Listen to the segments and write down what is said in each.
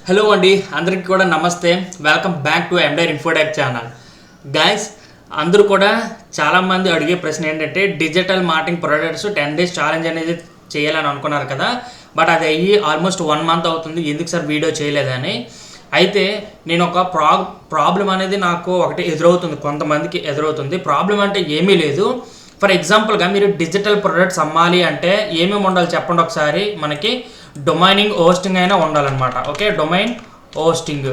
Hello అండి, అందరికీ కూడా నమస్తే. వెల్కమ్ బ్యాక్ టు ఎండైర్ ఇన్ఫోటెక్ ఛానల్. గైస్, అందరూ కూడా చాలామంది అడిగే ప్రశ్న ఏంటంటే digital marketing products 10 days challenge అనేది చేయాలని అనుకున్నారు కదా. బట్ అది అయ్యి ఆల్మోస్ట్ 1 month అవుతుంది. ఎందుకు సార్ వీడియో చేయలేదని. అయితే నేను ఒక ప్రాబ్లం అనేది నాకు ఒకటి ఎదురవుతుంది, కొంతమందికి ఎదురవుతుంది. ప్రాబ్లం అంటే ఏమీ లేదు. ఫర్ ఎగ్జాంపుల్గా మీరు డిజిటల్ ప్రొడక్ట్స్ అమ్మాలి అంటే ఏమేమి ఉండాలి చెప్పండి ఒకసారి. మనకి డొమైనింగ్ హోస్టింగ్ అయినా ఉండాలన్నమాట. Okay, domain hosting.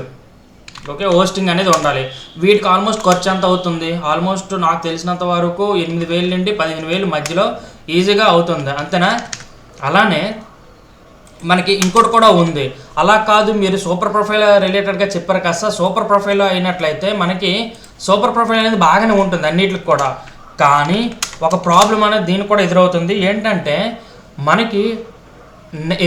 Okay, hosting అనేది ఉండాలి. వీటికి ఆల్మోస్ట్ ఖర్చు ఎంత అవుతుంది? ఆల్మోస్ట్ నాకు తెలిసినంత వరకు 8,000 నుండి 15,000 మధ్యలో ఈజీగా అవుతుంది, అంతేనా? అలానే మనకి ఇంకోటి కూడా ఉంది. అలా కాదు, మీరు సూపర్ ప్రొఫైల్ రిలేటెడ్గా చెప్పారు కదా. సూపర్ ప్రొఫైల్ అయినట్లయితే మనకి సూపర్ ప్రొఫైల్ అనేది బాగానే ఉంటుంది అన్నిటికి కూడా. కానీ ఒక ప్రాబ్లం అనేది దీనికి కూడా ఎదురవుతుంది. ఏంటంటే మనకి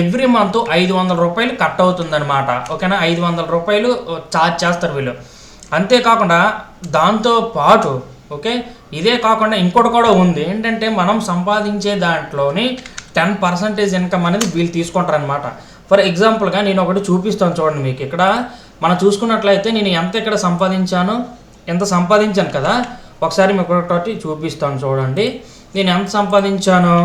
ఎవ్రీ మంత్ 500 రూపాయలు కట్ అవుతుందన్నమాట. ఓకేనా, 500 రూపాయలు ఛార్జ్ చేస్తారు వీళ్ళు. అంతేకాకుండా దాంతో పాటు ఓకే, ఇదే కాకుండా ఇంకోటి కూడా ఉంది. ఏంటంటే మనం సంపాదించే దాంట్లోని 10% ఇన్కమ్ అనేది వీళ్ళు తీసుకుంటారు అనమాట. ఫర్ ఎగ్జాంపుల్గా నేను ఒకటి చూపిస్తాను చూడండి మీకు. ఇక్కడ మనం చూసుకున్నట్లయితే నేను ఎంత సంపాదించాను కదా. ఒకసారి మీకు ఒకటి చూపిస్తాను చూడండి. నేను ఎంత సంపాదించాను?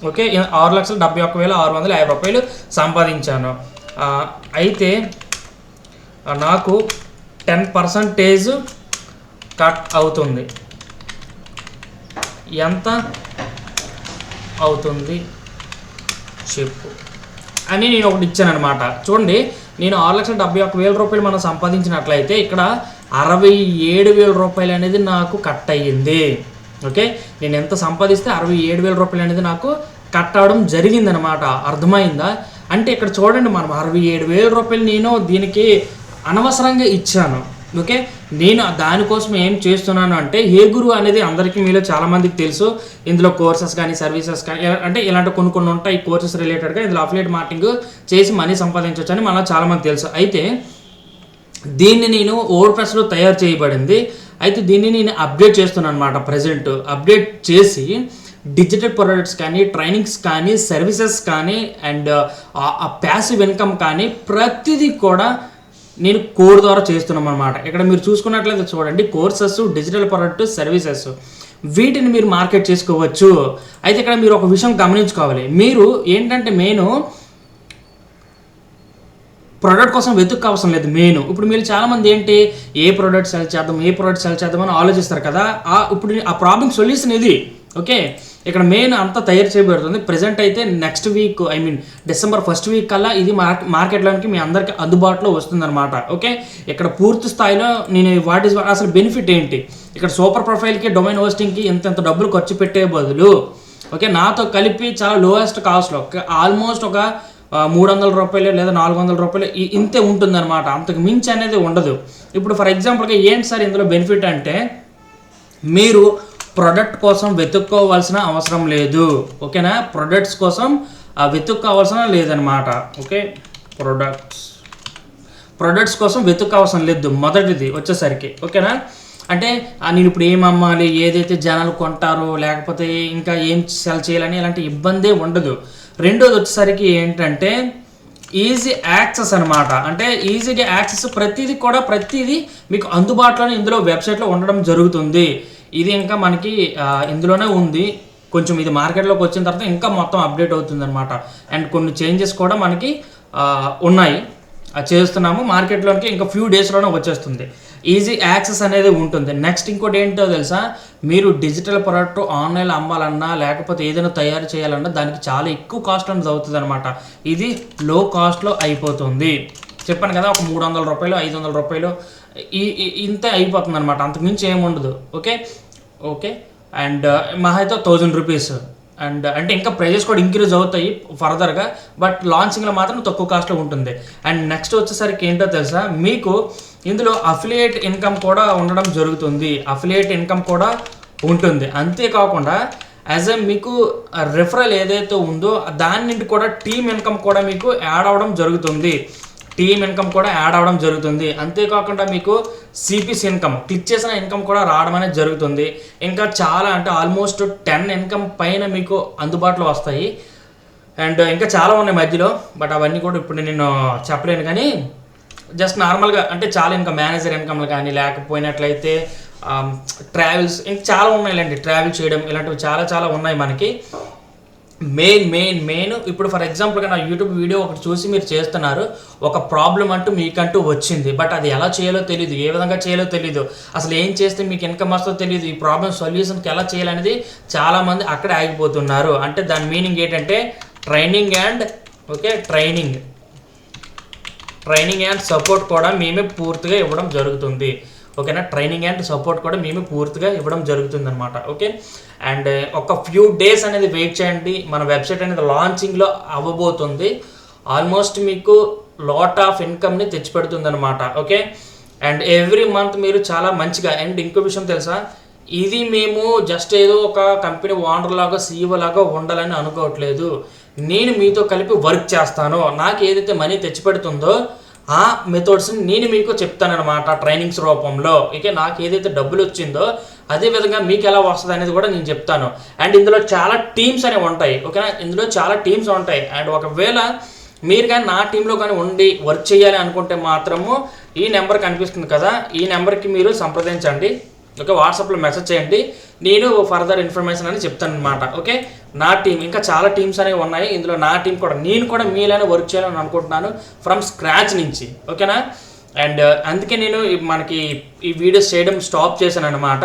ఓకే, 6,71,650 రూపాయలు సంపాదించాను. అయితే నాకు 10% కట్ అవుతుంది. ఎంత అవుతుంది చెప్పు అని నేను ఒకటి ఇచ్చాను అనమాట. చూడండి, నేను 6,71,000 రూపాయలు మనం సంపాదించినట్లయితే ఇక్కడ 67,000 రూపాయలు అనేది నాకు కట్ అయ్యింది. ఓకే, నేను ఎంత సంపాదిస్తే 67,000 రూపాయలు అనేది నాకు కట్ అవడం జరిగిందనమాట. అర్థమైందా? అంటే ఇక్కడ చూడండి, మనం 67,000 రూపాయలు నేను దీనికి అనవసరంగా ఇచ్చాను. ఓకే, నేను దానికోసం ఏం చేస్తున్నాను అంటే ఏ గురువు అనేది అందరికీ మీలో చాలామందికి తెలుసు. ఇందులో కోర్సెస్ కానీ సర్వీసెస్ కానీ అంటే ఇలాంటి కొన్ని ఉంటాయి కోర్సెస్ రిలేటెడ్గా. ఇందులో అఫిలియేట్ మార్కెటింగ్ చేసి మనీ సంపాదించవచ్చు అని మనకు చాలామంది తెలుసు. అయితే దీన్ని నేను వర్డ్ప్రెస్లో తయారు చేయబడింది. అయితే దీన్ని నేను అప్డేట్ చేస్తున్నాను అనమాట. ప్రజెంట్ అప్డేట్ చేసి డిజిటల్ ప్రొడక్ట్స్ కానీ, ట్రైనింగ్స్ కానీ, సర్వీసెస్ కానీ, అండ్ ప్యాసివ్ ఇన్కమ్ కానీ ప్రతిదీ కూడా నేను కోడ్ ద్వారా చేస్తున్నాం అనమాట. ఇక్కడ మీరు చూసుకున్నట్లయితే చూడండి, కోర్సెస్, డిజిటల్ ప్రొడక్ట్, సర్వీసెస్ వీటిని మీరు మార్కెట్ చేసుకోవచ్చు. అయితే ఇక్కడ మీరు ఒక విషయం గమనించుకోవాలి. మీరు ఏంటంటే ప్రోడక్ట్ కోసం వెతుక్కోవసరం లేదు. ఇప్పుడు మీరు చాలామంది ఏంటి ఏ ప్రోడక్ట్ సెల్ చేద్దాం అని ఆలోచిస్తారు కదా. ఇప్పుడు ఆ ప్రాబ్లం సొల్యూషన్ ఇది. ఓకే, ఇక్కడ అంతా తయారు చేయబడుతుంది. ప్రజెంట్ అయితే next week December 1st week కల్లా ఇది మార్కెట్లోనికి మీ అందరికీ అందుబాటులో వస్తుందన్నమాట. ఓకే, ఇక్కడ పూర్తి స్థాయిలో నేను అసలు బెనిఫిట్ ఏంటి, ఇక్కడ సూపర్ ప్రొఫైల్కి, డొమైన్ హోస్టింగ్కి ఎంత డబ్బులు ఖర్చు పెట్టే బదులు ఓకే నాతో కలిపి చాలా లోయెస్ట్ కాస్ట్లో ఆల్మోస్ట్ ఒక 300 రూపాయలు లేదా 400 రూపాయలు ఇంతే ఉంటుందన్నమాట. అంతకు మించి అనేది ఉండదు. ఇప్పుడు ఫర్ ఎగ్జాంపుల్గా ఏంటి సార్ ఇందులో బెనిఫిట్ అంటే, మీరు ప్రొడక్ట్ కోసం వెతుక్కోవాల్సిన అవసరం లేదు. ఓకేనా, ప్రొడక్ట్స్ కోసం వెతుక్కోవాల్సిన లేదనమాట. ఓకే, ప్రొడక్ట్స్ కోసం వెతుక్కోవాల్సిన లేదు మొదటిది వచ్చేసరికి. ఓకేనా, అంటే నేను ఇప్పుడు ఏం అమ్మాలి, ఏదైతే జనాలు కొంటారో లేకపోతే ఇంకా ఏం సెల్ చేయాలని ఇలాంటి ఇబ్బందే ఉండదు. రెండోది వచ్చేసరికి ఏంటంటే ఈజీ యాక్సెస్ అనమాట. అంటే ఈజీగా యాక్సెస్ ప్రతిదీ మీకు అందుబాటులోనే ఇందులో వెబ్సైట్లో ఉండడం జరుగుతుంది. ఇది ఇంకా మనకి ఇందులోనే ఉంది. కొంచెం ఇది మార్కెట్లోకి వచ్చిన తర్వాత ఇంకా మొత్తం అప్డేట్ అవుతుంది అనమాట. అండ్ కొన్ని చేంజెస్ కూడా మనకి ఉన్నాయి, చేస్తున్నాము. మార్కెట్లోకి ఇంకా ఫ్యూ డేస్లోనే వచ్చేస్తుంది. ఈజీ యాక్సెస్ అనేది ఉంటుంది. నెక్స్ట్ ఇంకోటి ఏంటో తెలుసా, మీరు డిజిటల్ ప్రొడక్ట్ ఆన్లైన్లో అమ్మాలన్నా లేకపోతే ఏదైనా తయారు చేయాలన్నా దానికి చాలా ఎక్కువ కాస్ట్ అనేది అవుతుంది అనమాట. ఇది లో కాస్ట్లో అయిపోతుంది. చెప్పాను కదా, ఒక 300 రూపాయలు 500 రూపాయలు ఇంతే అయిపోతుంది అనమాట. అంతకుమించి ఏముండదు. ఓకే, అండ్ మహా అయితే 1000 రూపీస్. అండ్ అంటే ఇంకా ప్రైజెస్ కూడా ఇంక్రీజ్ అవుతాయి ఫర్దర్గా, బట్ లాంచింగ్లో మాత్రం తక్కువ కాస్ట్లో ఉంటుంది. అండ్ నెక్స్ట్ వచ్చేసరికి ఏంటో తెలుసా, మీకు ఇందులో అఫిలియేట్ ఇన్కమ్ కూడా ఉండడం జరుగుతుంది. అంతేకాకుండా మీకు రిఫరల్ ఏదైతే ఉందో దాని నుండి కూడా టీమ్ ఇన్కమ్ కూడా మీకు యాడ్ అవ్వడం జరుగుతుంది. అంతేకాకుండా మీకు సిపిసి ఇన్కమ్, క్లిక్ చేసిన ఇన్కమ్ కూడా రావడం అనేది జరుగుతుంది. ఇంకా చాలా అంటే ఆల్మోస్ట్ 10 ఇన్కమ్ పైన మీకు అందుబాటులో వస్తాయి. అండ్ ఇంకా చాలా ఉన్నాయి మధ్యలో, బట్ అవన్నీ కూడా ఇప్పుడు నేను చెప్పలేను. కానీ జస్ట్ నార్మల్గా అంటే చాలా ఇంకా మేనేజర్ ఇన్కమ్లు కానీ, లేకపోయినట్లయితే ట్రావెల్స్, ఇంకా చాలా ఉన్నాయిలేండి. ట్రావెల్ చేయడం ఇలాంటివి చాలా చాలా ఉన్నాయి మనకి. మెయిన్ ఇప్పుడు ఫర్ ఎగ్జాంపుల్గా నా యూట్యూబ్ వీడియో ఒకటి చూసి మీరు చేస్తున్నారు, ఒక ప్రాబ్లం అంటూ మీకంటూ వచ్చింది, బట్ అది ఎలా చేయాలో తెలియదు, ఏ విధంగా చేయాలో తెలియదు, అసలు ఏం చేస్తే మీకు ఇన్కమ్ వస్తుందో తెలియదు, ఈ ప్రాబ్లం సొల్యూషన్కి ఎలా చేయాలనేది చాలామంది అక్కడే ఆగిపోతున్నారు. అంటే దాని మీనింగ్ ఏంటంటే ట్రైనింగ్ అండ్ సపోర్ట్ కూడా మేమే పూర్తిగా ఇవ్వడం జరుగుతుంది. ఓకేనా, ట్రైనింగ్ అండ్ సపోర్ట్ కూడా మేమే పూర్తిగా ఇవ్వడం జరుగుతుంది అనమాట. ఓకే, అండ్ ఒక ఫ్యూ డేస్ అనేది వెయిట్ చేయండి. మన వెబ్సైట్ అనేది లాంచింగ్లో అవ్వబోతుంది. ఆల్మోస్ట్ మీకు లాట్ ఆఫ్ ఇన్కమ్ని తెచ్చిపెడుతుంది అనమాట. ఓకే, అండ్ ఎవ్రీ మంత్ మీరు చాలా మంచిగా, అండ్ ఇంకో విషయం తెలుసా, ఇది మేము జస్ట్ ఏదో ఒక కంపెనీ ఓనర్ లాగా CEO లాగా ఉండాలని అనుకోవట్లేదు. నేను మీతో కలిపి వర్క్ చేస్తాను. నాకు ఏదైతే మనీ తెచ్చిపెడుతుందో ఆ మెథడ్స్ని నేను మీకు చెప్తానమాట ట్రైనింగ్స్ రూపంలో. ఓకే, నాకు ఏదైతే డబ్బులు వచ్చిందో అదే విధంగా మీకు ఎలా వస్తుంది అనేది కూడా నేను చెప్తాను. అండ్ ఇందులో చాలా టీమ్స్ అనేవి ఉంటాయి. ఓకేనా, ఇందులో చాలా టీమ్స్ ఉంటాయి. అండ్ ఒకవేళ మీరు కానీ నా టీంలో కానీ ఉండి వర్క్ చేయాలి అనుకుంటే మాత్రము ఈ నెంబర్ కనిపిస్తుంది కదా, ఈ నెంబర్కి మీరు సంప్రదించండి. ఓకే, వాట్సాప్లో మెసేజ్ చేయండి, నేను ఫర్దర్ ఇన్ఫర్మేషన్ అని చెప్తాను అనమాట. ఓకే, నా టీం ఇంకా చాలా టీమ్స్ అనేవి ఉన్నాయి. ఇందులో నా టీం కూడా, నేను కూడా మీలానే వర్క్ చేయాలని అనుకుంటున్నాను ఫ్రమ్ స్క్రాచ్ నుంచి. ఓకేనా, అండ్ అందుకే నేను మనకి ఈ వీడియోస్ చేయడం స్టాప్ చేశాను అనమాట.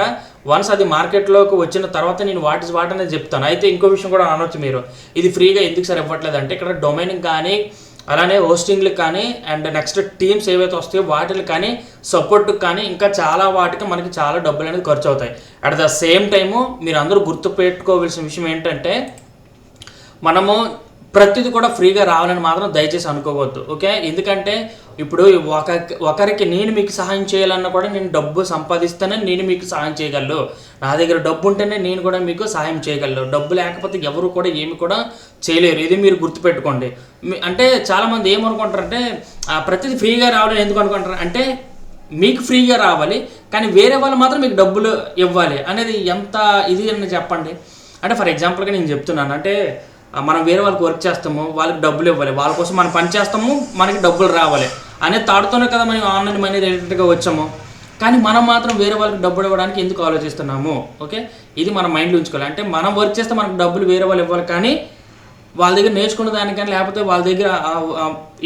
వన్స్ అది మార్కెట్లోకి వచ్చిన తర్వాత నేను వాట్ అనేది చెప్తాను. అయితే ఇంకో విషయం కూడా అనొచ్చు మీరు, ఇది ఫ్రీగా ఎందుకు సార్ ఇవ్వట్లేదు అంటే, ఇక్కడ డొమైనింగ్ కానీ అలానే హోస్టింగ్లకు కానీ అండ్ నెక్స్ట్ టీమ్స్ ఏవైతే వస్తాయో వాటికి కానీ సపోర్ట్కి కానీ ఇంకా చాలా వాటికి మనకి చాలా డబ్బులు అనేది ఖర్చు అవుతాయి. అట్ ద సేమ్ టైము మీరు అందరూ గుర్తుపెట్టుకోవాల్సిన విషయం ఏంటంటే, మనము ప్రతిదీ కూడా ఫ్రీగా రావాలని మాత్రం దయచేసి అనుకోవద్దు. ఓకే, ఎందుకంటే ఇప్పుడు ఒకరికి నేను మీకు సహాయం చేయాలన్నా కూడా నేను డబ్బు సంపాదిస్తేనే నేను మీకు సహాయం చేయగలను. నా దగ్గర డబ్బు ఉంటేనే నేను కూడా మీకు సహాయం చేయగలను. డబ్బు లేకపోతే ఎవరు కూడా ఏమి కూడా చేయలేరు. ఇది మీరు గుర్తుపెట్టుకోండి. అంటే చాలామంది ఏమనుకుంటారంటే ప్రతిదీ ఫ్రీగా రావాలని ఎందుకు అనుకుంటారు అంటే, మీకు ఫ్రీగా రావాలి కానీ వేరే వాళ్ళు మాత్రం మీకు డబ్బులు ఇవ్వాలి అనేది ఎంత ఇది అని చెప్పండి. అంటే ఫర్ ఎగ్జాంపుల్గా నేను చెప్తున్నాను, అంటే మనం వేరే వాళ్ళకి వర్క్ చేస్తాము, వాళ్ళకి డబ్బులు ఇవ్వాలి, వాళ్ళ కోసం మనం పని చేస్తాము, మనకి డబ్బులు రావాలి అనే తాడుతోనే కదా మనం ఆన్లైన్ మనీ రిలేటెడ్గా వచ్చాము. కానీ మనం మాత్రం వేరే వాళ్ళకి డబ్బులు ఇవ్వడానికి ఎందుకు ఆలోచిస్తున్నాము? ఓకే, ఇది మన మైండ్లో ఉంచుకోవాలి. అంటే మనం వర్క్ చేస్తే మనకు డబ్బులు వేరే వాళ్ళు ఇవ్వాలి, కానీ వాళ్ళ దగ్గర నేర్చుకున్న దానికని, లేకపోతే వాళ్ళ దగ్గర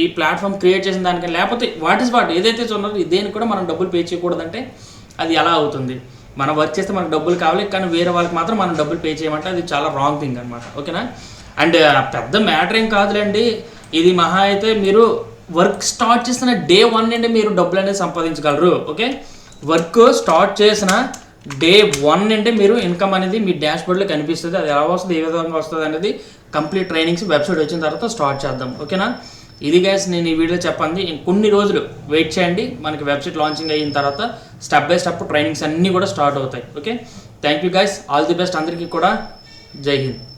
ఈ ప్లాట్ఫామ్ క్రియేట్ చేసిన దానికని, లేకపోతే వాట్ ఏదైతే ఉన్నారో దేనికి కూడా మనం డబ్బులు పే చేయకూడదంటే అది ఎలా అవుతుంది? మనం వర్క్ చేస్తే మనకు డబ్బులు కావాలి, కానీ వేరే వాళ్ళకి మాత్రం మనం డబ్బులు పే చేయమంటే అది చాలా రాంగ్ థింగ్ అనమాట. ఓకేనా, అండ్ పెద్ద మ్యాటర్ ఏం కాదులేండి. ఇది మహా అయితే మీరు వర్క్ స్టార్ట్ చేసిన డే 1 నుండి మీరు డబ్బులు అనేది సంపాదించగలరు. ఓకే, వర్క్ స్టార్ట్ చేసిన డే 1 నుండి మీరు ఇన్కమ్ అనేది మీ డాష్బోర్డ్లో కనిపిస్తుంది. అది ఎలా వస్తుంది, ఏ విధంగా వస్తుంది అనేది కంప్లీట్ ట్రైనింగ్స్ వెబ్సైట్ వచ్చిన తర్వాత స్టార్ట్ చేద్దాం. ఓకేనా, ఇది గైస్ నేను ఈ వీడియో చెప్పండి. కొన్ని రోజులు వెయిట్ చేయండి, మనకి వెబ్సైట్ లాంచింగ్ అయిన తర్వాత స్టెప్ బై స్టెప్ ట్రైనింగ్స్ అన్నీ కూడా స్టార్ట్ అవుతాయి. Okay, thank you guys, all the best అందరికీ కూడా. జై హింద్.